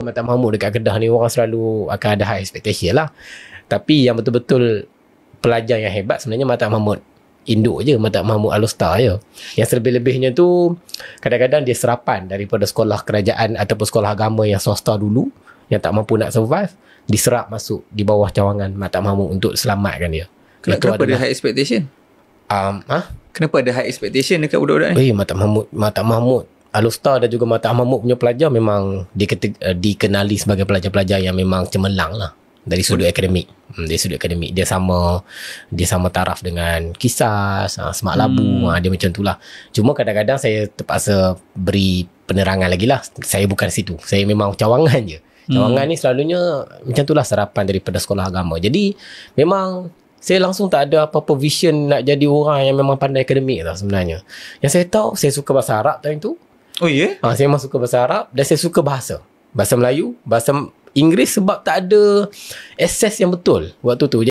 Mata Mahmud dekat Kedah ni orang selalu akan ada high expectation lah. Tapi yang betul-betul pelajar yang hebat sebenarnya Mata Mahmud induk je, Mata Mahmud Alostar je. Yang selebih-lebihnya tu kadang-kadang dia serapan daripada sekolah kerajaan ataupun sekolah agama yang swasta dulu yang tak mampu nak survive, diserap masuk di bawah cawangan Mata Mahmud untuk selamatkan dia. Kenapa ada high expectation? Kenapa ada high expectation dekat budak-budak ni? Mata Mahmud Alostar dan juga Mata Mahmud punya pelajar memang dikenali sebagai pelajar-pelajar yang memang cemerlang lah dari sudut akademik. Dari sudut akademik dia sama taraf dengan Kisah, Semak Labu, dia macam tu lah. Cuma kadang-kadang saya terpaksa beri penerangan lagi lah. Saya bukan situ, saya memang cawangan je. Cawangan ni selalunya macam tu lah, serapan daripada sekolah agama. Jadi memang saya langsung tak ada apa-apa vision nak jadi orang yang memang pandai akademik tau sebenarnya. Yang saya tahu, saya suka bahasa Arab time tu. Oh ya? Yeah? Saya memang suka bahasa Arab dan saya suka bahasa Melayu, bahasa Inggeris sebab tak ada access yang betul waktu tu.